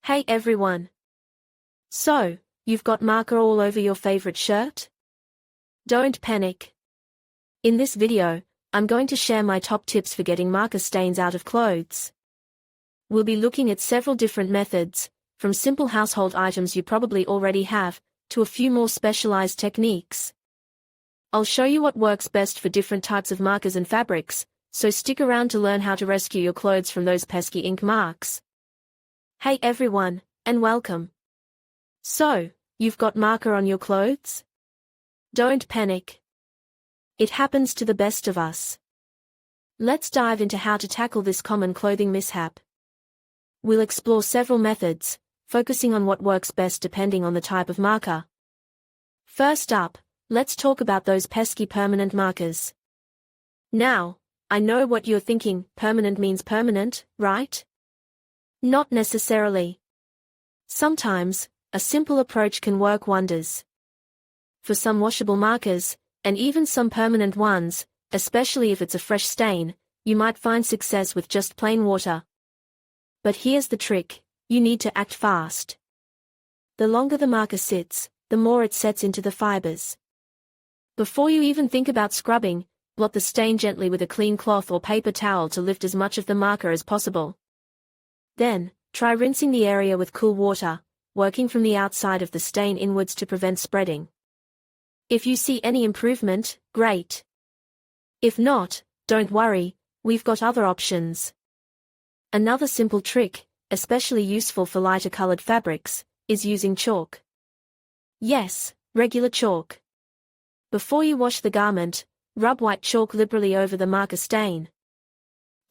Hey everyone! So, you've got marker all over your favorite shirt? Don't panic. In this video, I'm going to share my top tips for getting marker stains out of clothes. We'll be looking at several different methods, from simple household items you probably already have, to a few more specialized techniques. I'll show you what works best for different types of markers and fabrics, so stick around to learn how to rescue your clothes from those pesky ink marks. Hey everyone, and welcome. So, you've got marker on your clothes? Don't panic. It happens to the best of us. Let's dive into how to tackle this common clothing mishap. We'll explore several methods, focusing on what works best depending on the type of marker. First up, let's talk about those pesky permanent markers. Now, I know what you're thinking, permanent means permanent, right? Not necessarily. Sometimes, a simple approach can work wonders. For some washable markers, and even some permanent ones, especially if it's a fresh stain, you might find success with just plain water. But here's the trick, you need to act fast. The longer the marker sits, the more it sets into the fibers. Before you even think about scrubbing, blot the stain gently with a clean cloth or paper towel to lift as much of the marker as possible. Then, try rinsing the area with cool water, working from the outside of the stain inwards to prevent spreading. If you see any improvement, great. If not, don't worry, we've got other options. Another simple trick, especially useful for lighter colored fabrics, is using chalk. Yes, regular chalk. Before you wash the garment, rub white chalk liberally over the marker stain.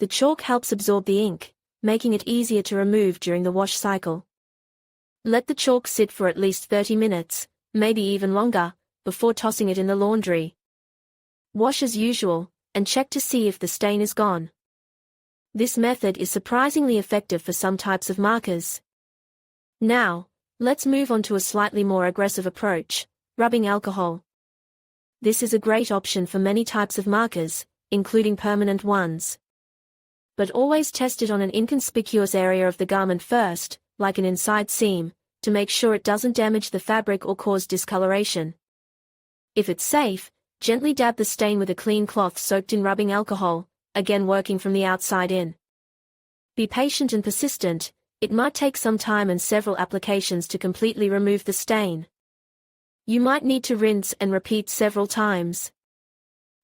The chalk helps absorb the ink, making it easier to remove during the wash cycle. Let the chalk sit for at least 30 minutes, maybe even longer, before tossing it in the laundry. Wash as usual, and check to see if the stain is gone. This method is surprisingly effective for some types of markers. Now, let's move on to a slightly more aggressive approach, rubbing alcohol. This is a great option for many types of markers, including permanent ones. But always test it on an inconspicuous area of the garment first, like an inside seam, to make sure it doesn't damage the fabric or cause discoloration. If it's safe, gently dab the stain with a clean cloth soaked in rubbing alcohol, again working from the outside in. Be patient and persistent, it might take some time and several applications to completely remove the stain. You might need to rinse and repeat several times.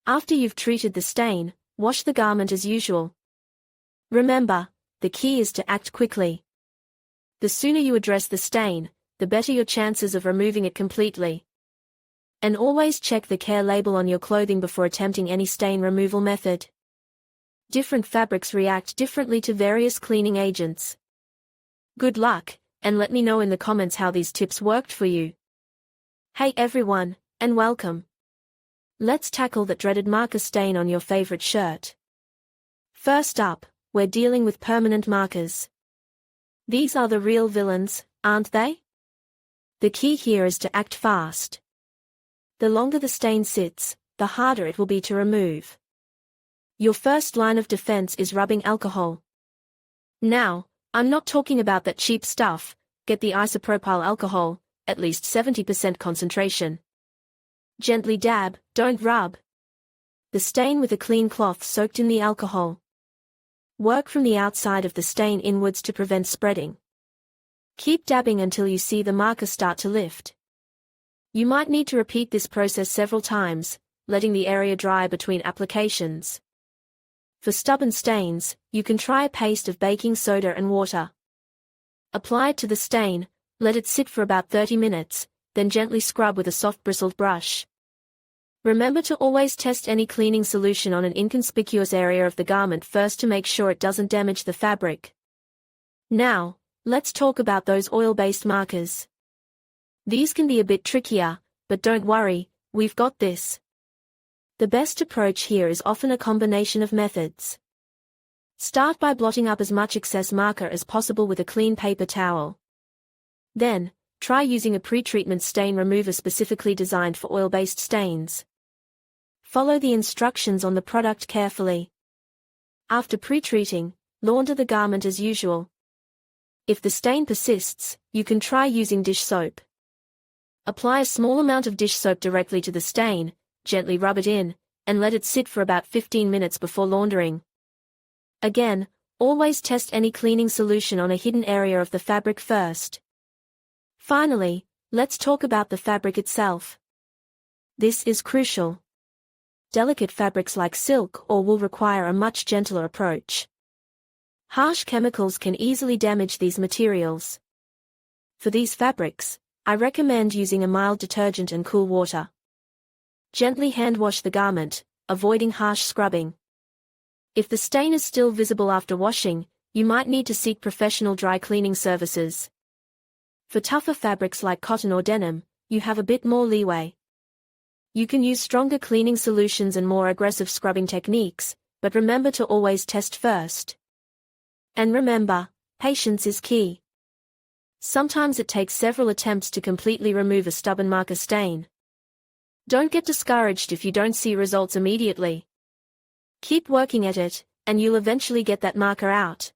After you've treated the stain, wash the garment as usual. Remember, the key is to act quickly. The sooner you address the stain, the better your chances of removing it completely. And always check the care label on your clothing before attempting any stain removal method. Different fabrics react differently to various cleaning agents. Good luck, and let me know in the comments how these tips worked for you. Hey everyone, and welcome. Let's tackle that dreaded marker stain on your favorite shirt. First up, we're dealing with permanent markers. These are the real villains, aren't they? The key here is to act fast. The longer the stain sits, the harder it will be to remove. Your first line of defense is rubbing alcohol. Now, I'm not talking about that cheap stuff, get the isopropyl alcohol, at least 70% concentration. Gently dab, don't rub. The stain with a clean cloth soaked in the alcohol. Work from the outside of the stain inwards to prevent spreading. Keep dabbing until you see the marker start to lift. You might need to repeat this process several times, letting the area dry between applications. For stubborn stains, you can try a paste of baking soda and water. Apply it to the stain, let it sit for about 30 minutes, then gently scrub with a soft bristled brush. Remember to always test any cleaning solution on an inconspicuous area of the garment first to make sure it doesn't damage the fabric. Now, let's talk about those oil-based markers. These can be a bit trickier, but don't worry, we've got this. The best approach here is often a combination of methods. Start by blotting up as much excess marker as possible with a clean paper towel. Then, try using a pre-treatment stain remover specifically designed for oil-based stains. Follow the instructions on the product carefully. After pre-treating, launder the garment as usual. If the stain persists, you can try using dish soap. Apply a small amount of dish soap directly to the stain, gently rub it in, and let it sit for about 15 minutes before laundering. Again, always test any cleaning solution on a hidden area of the fabric first. Finally, let's talk about the fabric itself. This is crucial. Delicate fabrics like silk or wool require a much gentler approach. Harsh chemicals can easily damage these materials. For these fabrics, I recommend using a mild detergent and cool water. Gently hand wash the garment, avoiding harsh scrubbing. If the stain is still visible after washing, you might need to seek professional dry cleaning services. For tougher fabrics like cotton or denim, you have a bit more leeway. You can use stronger cleaning solutions and more aggressive scrubbing techniques, but remember to always test first. And remember, patience is key. Sometimes it takes several attempts to completely remove a stubborn marker stain. Don't get discouraged if you don't see results immediately. Keep working at it, and you'll eventually get that marker out.